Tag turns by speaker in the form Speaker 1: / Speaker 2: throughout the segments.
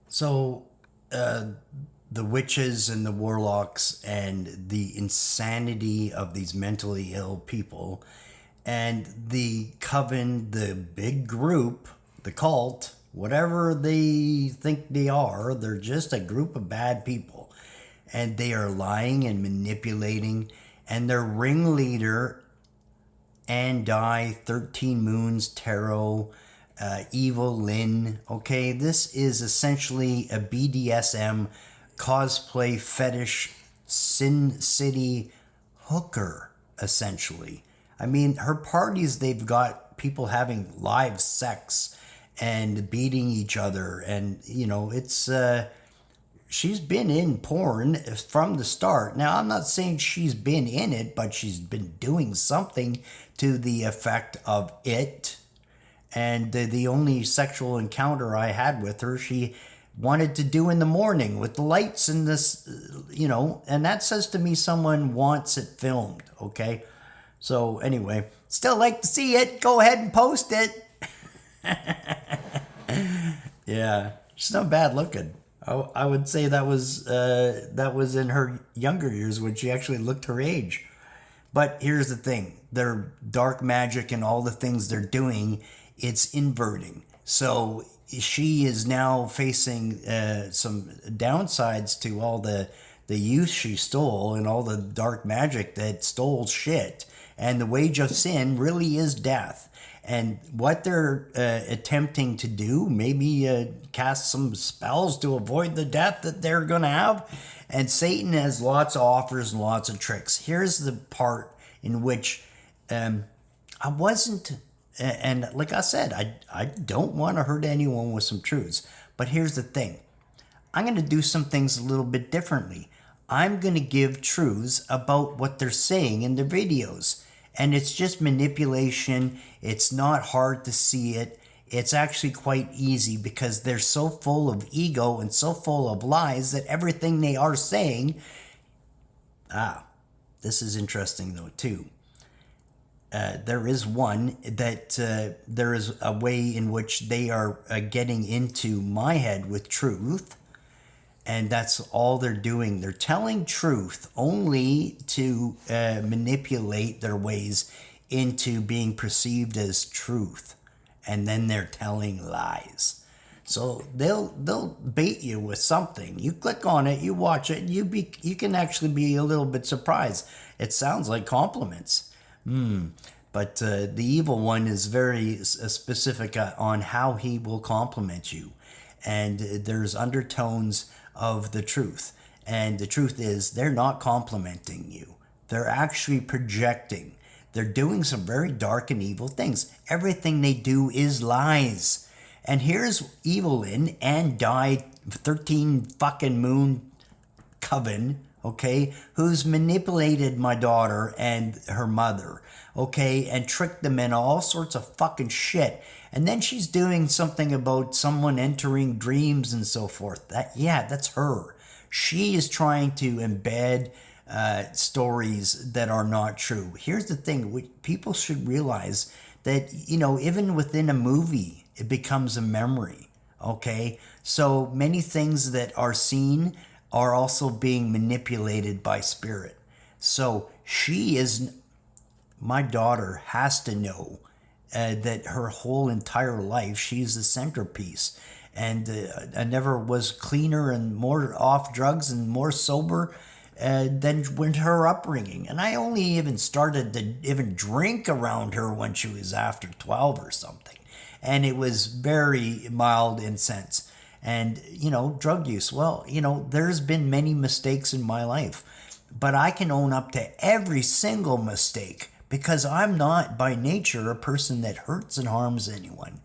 Speaker 1: So, uh, the witches and the warlocks and the insanity of these mentally ill people and the coven, the big group, the cult, whatever they think they are, they're just a group of bad people. And they are lying and manipulating. And their ringleader and Die, 13 Moons Tarot, Evilyn. Okay, this is essentially a BDSM cosplay fetish Sin City hooker, essentially. I mean, her parties, they've got people having live sex and beating each other. And, she's been in porn from the start. Now, I'm not saying she's been in it, but she's been doing something to the effect of it. And the only sexual encounter I had with her, she wanted to do in the morning with the lights and this, and that says to me someone wants it filmed, okay? So, anyway, still like to see it. Go ahead and post it. Yeah, she's not bad looking. I would say that was in her younger years when she actually looked her age. But here's the thing: their dark magic and all the things they're doing, it's inverting. So she is now facing some downsides to all the youth she stole and all the dark magic that stole shit. And the wage of sin really is death. And what they're attempting to do, maybe cast some spells to avoid the death that they're going to have. And Satan has lots of offers and lots of tricks. Here's the part in which I wasn't, and like I said, I don't want to hurt anyone with some truths. But here's the thing: I'm going to do some things a little bit differently. I'm going to give truths about what they're saying in their videos. And it's just manipulation. It's not hard to see it. It's actually quite easy because they're so full of ego and so full of lies that everything they are saying. This is interesting though, too. There is one that there is a way in which they are getting into my head with truth. And that's all they're doing. They're telling truth only to manipulate their ways into being perceived as truth. And then they're telling lies. So they'll bait you with something. You click on it, you watch it, you can actually be a little bit surprised. It sounds like compliments. But the evil one is very specific on how he will compliment you. And there's undertones of the truth. And the truth is, they're not complimenting you. They're actually projecting. They're doing some very dark and evil things. Everything they do is lies. And here's Evilyn and Die 13 fucking Moon Coven, okay, who's manipulated my daughter and her mother, okay, and tricked them in all sorts of fucking shit. And then she's doing something about someone entering dreams and so forth. That's her. She is trying to embed stories that are not true. Here's the thing: people should realize that, even within a movie, it becomes a memory. Okay, so many things that are seen are also being manipulated by spirit. So my daughter has to know that her whole entire life she's the centerpiece. And I never was cleaner and more off drugs and more sober than when her upbringing. And I only even started to even drink around her when she was after 12 or something. And it was very mild in sense. And, drug use. Well, there's been many mistakes in my life. But I can own up to every single mistake because I'm not by nature a person that hurts and harms anyone.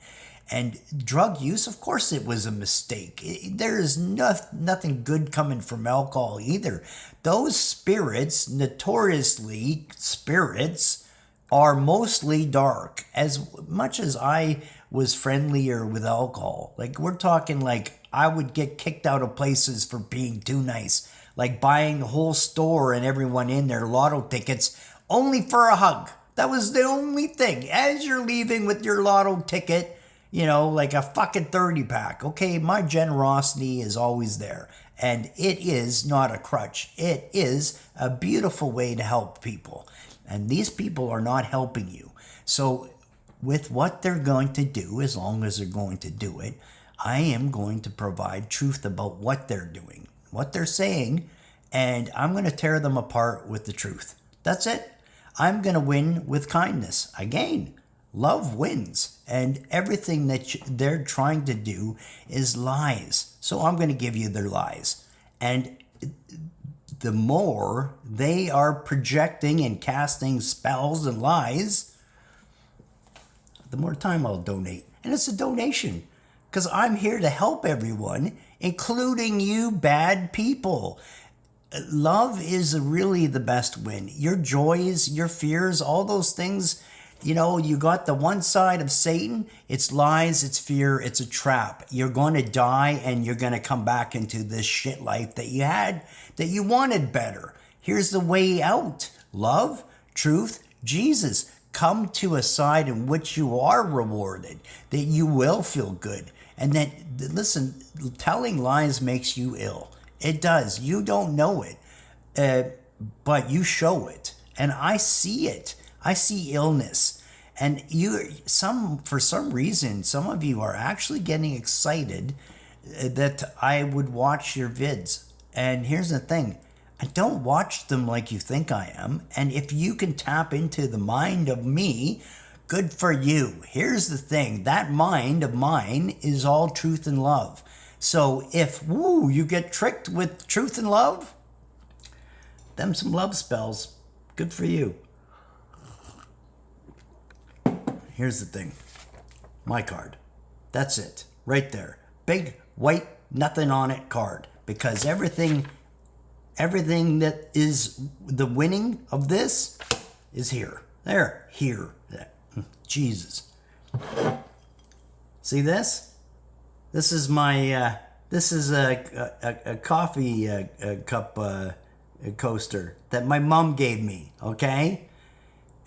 Speaker 1: And drug use, of course it was a mistake. There is nothing good coming from alcohol either. Those spirits, notoriously spirits, are mostly dark. As much as I was friendlier with alcohol, like we're talking like I would get kicked out of places for being too nice. Like buying the whole store and everyone in their lotto tickets only for a hug. That was the only thing. As you're leaving with your lotto ticket, you know, like a fucking 30 pack. Okay, my generosity is always there. And it is not a crutch. It is a beautiful way to help people. And these people are not helping you. So with what they're going to do, as long as they're going to do it, I am going to provide truth about what they're doing, what they're saying, and I'm going to tear them apart with the truth. That's it. I'm going to win with kindness. Again, love wins. And everything that they're trying to do is lies. So I'm going to give you their lies. And the more they are projecting and casting spells and lies, the more time I'll donate. And it's a donation because I'm here to help everyone, including you bad people. Love is really the best win. Your joys, your fears, all those things, you know, you got the one side of Satan. It's lies, it's fear, it's a trap. You're going to die and you're going to come back into this shit life that you had, that you wanted better. Here's the way out. Love, truth, Jesus. Come to a side in which you are rewarded, that you will feel good. And that, listen, telling lies makes you ill. It does. You don't know it, but you show it. And I see it. I see illness. And for some reason, some of you are actually getting excited that I would watch your vids. And here's the thing. I don't watch them like you think I am. And if you can tap into the mind of me, good for you. Here's the thing. That mind of mine is all truth and love. So if, you get tricked with truth and love, them some love spells. Good for you. Here's the thing. My card. That's it. Right there. Big, white, nothing on it card. Because everything that is the winning of this is here. There. Here. Jesus. See this? This is my, this is a coffee cup coaster that my mom gave me, okay?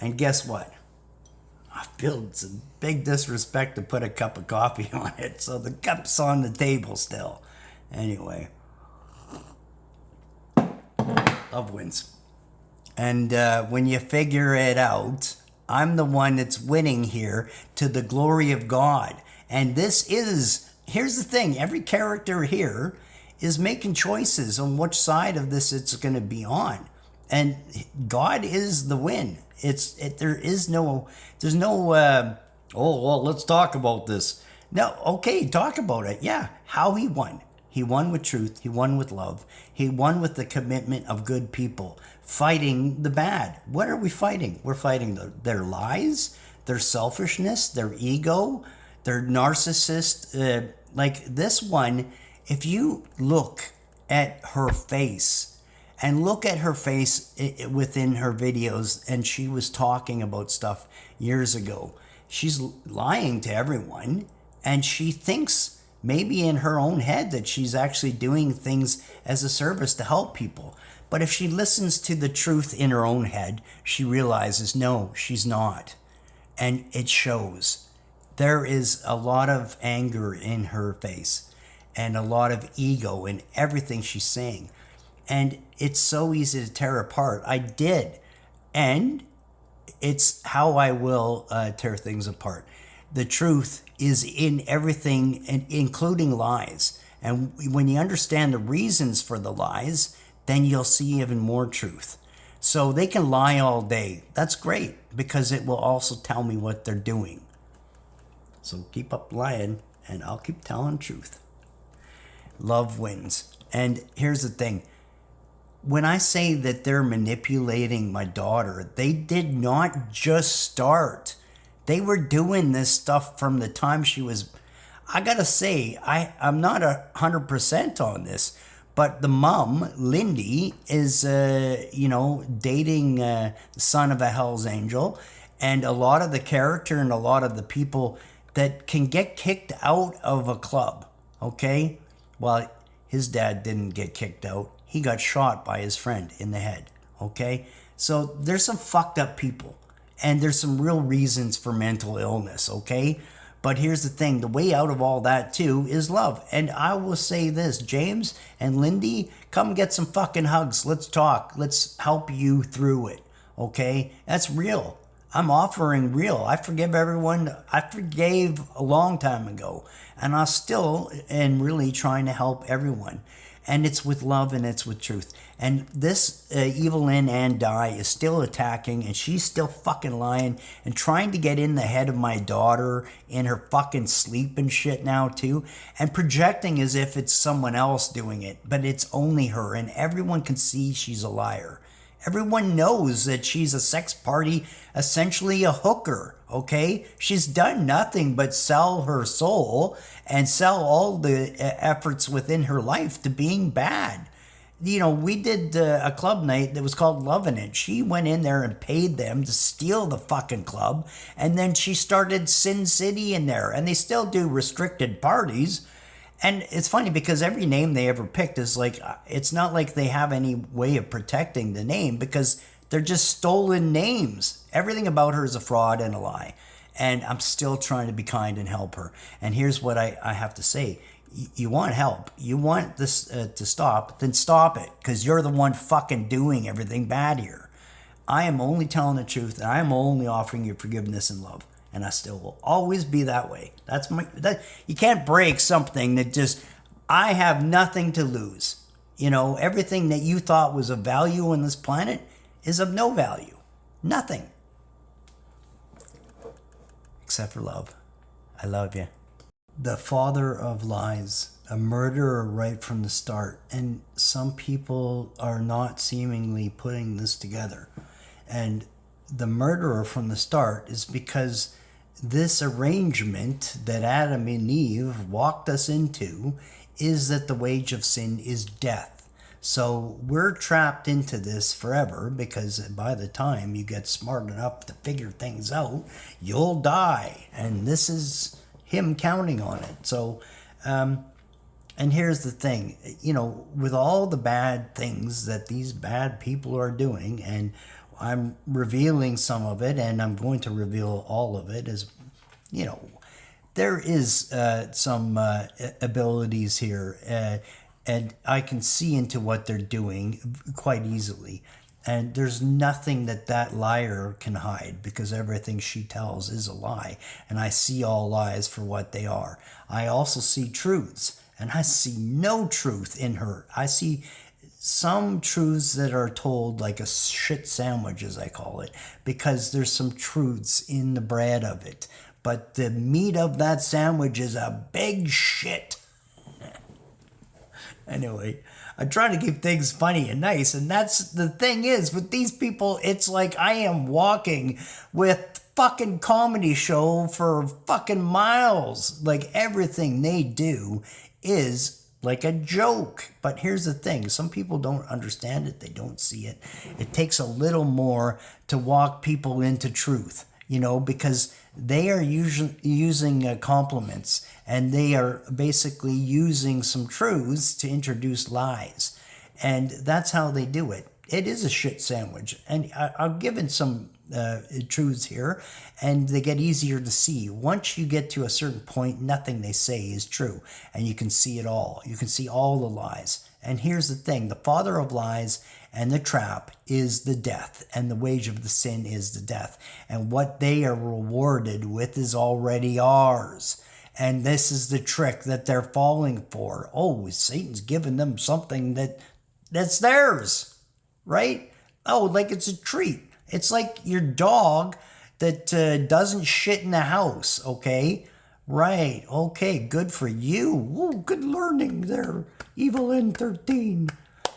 Speaker 1: And guess what? I feel some big disrespect to put a cup of coffee on it, so the cup's on the table still. Anyway. Love wins. And when you figure it out, I'm the one that's winning here to the glory of God. And this is... Here's the thing, every character here is making choices on which side of this it's going to be on. And God is the win. There's no, let's talk about this. No, okay, talk about it. Yeah, how he won. He won with truth. He won with love. He won with the commitment of good people fighting the bad. What are we fighting? We're fighting their lies, their selfishness, their ego, their narcissist. Like this one, if you look at her face and look at her face within her videos, and she was talking about stuff years ago, she's lying to everyone, and she thinks maybe in her own head that she's actually doing things as a service to help people. But if she listens to the truth in her own head, she realizes, no, she's not. And it shows. There is a lot of anger in her face and a lot of ego in everything she's saying. And it's so easy to tear apart. I did. And it's how I will tear things apart. The truth is in everything, and including lies. And when you understand the reasons for the lies, then you'll see even more truth. So they can lie all day. That's great, because it will also tell me what they're doing. So keep up lying, and I'll keep telling truth. Love wins. And here's the thing. When I say that they're manipulating my daughter, they did not just start. They were doing this stuff from the time she was... I gotta say, I'm not 100% on this, but the mom, Lindy, is, dating the son of a Hell's Angel. And a lot of the character and a lot of the people that can get kicked out of a club, okay? Well, his dad didn't get kicked out. He got shot by his friend in the head, okay? So there's some fucked up people, and there's some real reasons for mental illness, okay? But here's the thing, the way out of all that too is love. And I will say this, James and Lindy, come get some fucking hugs. Let's talk. Let's help you through it. Okay? That's real. I'm offering real. I forgive everyone. I forgave a long time ago. And I still am really trying to help everyone. And it's with love and it's with truth. And this Evilyn and Di is still attacking, and she's still fucking lying and trying to get in the head of my daughter in her fucking sleep and shit now too, and projecting as if it's someone else doing it, but it's only her, and everyone can see she's a liar. Everyone knows that she's a sex party, essentially a hooker, okay? She's done nothing but sell her soul and sell all the efforts within her life to being bad. You know, we did a club night that was called Lovin' It. She went in there and paid them to steal the fucking club, and then she started Sin City in there, and they still do restricted parties. And it's funny because every name they ever picked is like, it's not like they have any way of protecting the name because they're just stolen names. Everything about her is a fraud and a lie. And I'm still trying to be kind and help her. And here's what I have to say. You want help. You want this to stop, then stop it, because you're the one fucking doing everything bad here. I am only telling the truth, and I am only offering you forgiveness and love. And I still will always be that way. You can't break something that just, I have nothing to lose. You know, everything that you thought was of value on this planet is of no value. Nothing. Except for love. I love you. The father of lies, a murderer right from the start. And some people are not seemingly putting this together. And the murderer from the start is because this arrangement that Adam and Eve walked us into is that the wage of sin is death. So we're trapped into this forever because by the time you get smart enough to figure things out, you'll die. And this is him counting on it. So, and here's the thing, you know, with all the bad things that these bad people are doing, and I'm revealing some of it, and I'm going to reveal all of it, as you know, there is some abilities here, and I can see into what they're doing quite easily. And there's nothing that liar can hide, because everything she tells is a lie. And I see all lies for what they are. I also see truths, and I see no truth in her. I see some truths that are told like a shit sandwich, as I call it, because there's some truths in the bread of it. But the meat of that sandwich is a big shit. Anyway, I'm trying to keep things funny and nice, and that's the thing is, with these people, it's like I am walking with fucking comedy show for fucking miles. Like, everything they do is like a joke. But here's the thing, some people don't understand it, they don't see it. It takes a little more to walk people into truth, you know, because they are using compliments, and they are basically using some truths to introduce lies. And that's how they do it. It is a shit sandwich. And I've given some truths here, and they get easier to see. Once you get to a certain point, nothing they say is true, and you can see it all. You can see all the lies. And here's the thing, the father of lies and the trap is the death, and the wage of the sin is the death. And what they are rewarded with is already ours. And this is the trick that they're falling for. Oh, Satan's given them something that's theirs, right? Oh, like it's a treat. It's like your dog that doesn't shit in the house, okay? Right, okay, good for you. Ooh, good learning there, Evilyn 13.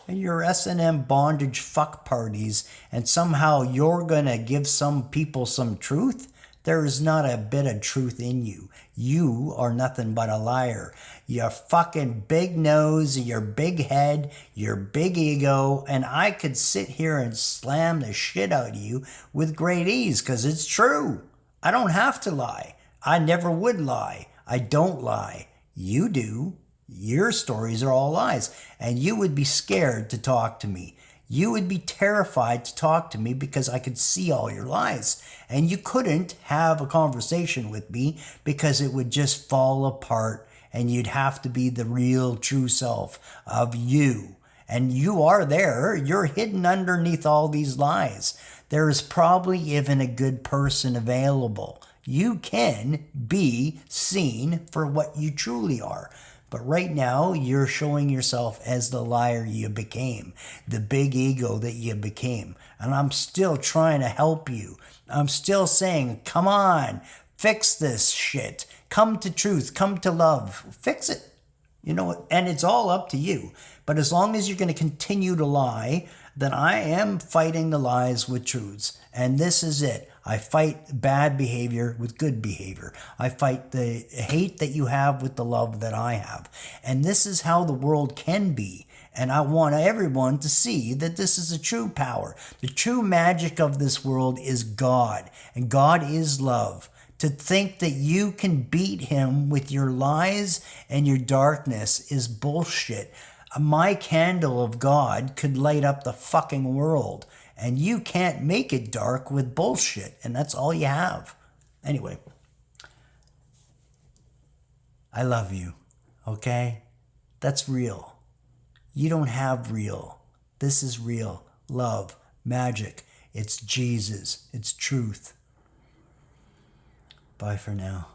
Speaker 1: And your S&M bondage fuck parties, and somehow you're gonna give some people some truth? There is not a bit of truth in you. You are nothing but a liar. Your fucking big nose, your big head, your big ego, and I could sit here and slam the shit out of you with great ease, because it's true. I don't have to lie. I never would lie. I don't lie. You do. Your stories are all lies, and you would be scared to talk to me. You would be terrified to talk to me because I could see all your lies. And you couldn't have a conversation with me because it would just fall apart and you'd have to be the real true self of you. And you are there. You're hidden underneath all these lies. There is probably even a good person available. You can be seen for what you truly are. But right now, you're showing yourself as the liar you became, the big ego that you became. And I'm still trying to help you. I'm still saying, come on, fix this shit. Come to truth, come to love, fix it. You know, and it's all up to you. But as long as you're going to continue to lie, then I am fighting the lies with truths. And this is it. I fight bad behavior with good behavior. I fight the hate that you have with the love that I have. And this is how the world can be. And I want everyone to see that this is a true power. The true magic of this world is God. And God is love. To think that you can beat him with your lies and your darkness is bullshit. My candle of God could light up the fucking world. And you can't make it dark with bullshit. And that's all you have. Anyway. I love you. Okay? That's real. You don't have real. This is real. Love. Magic. It's Jesus. It's truth. Bye for now.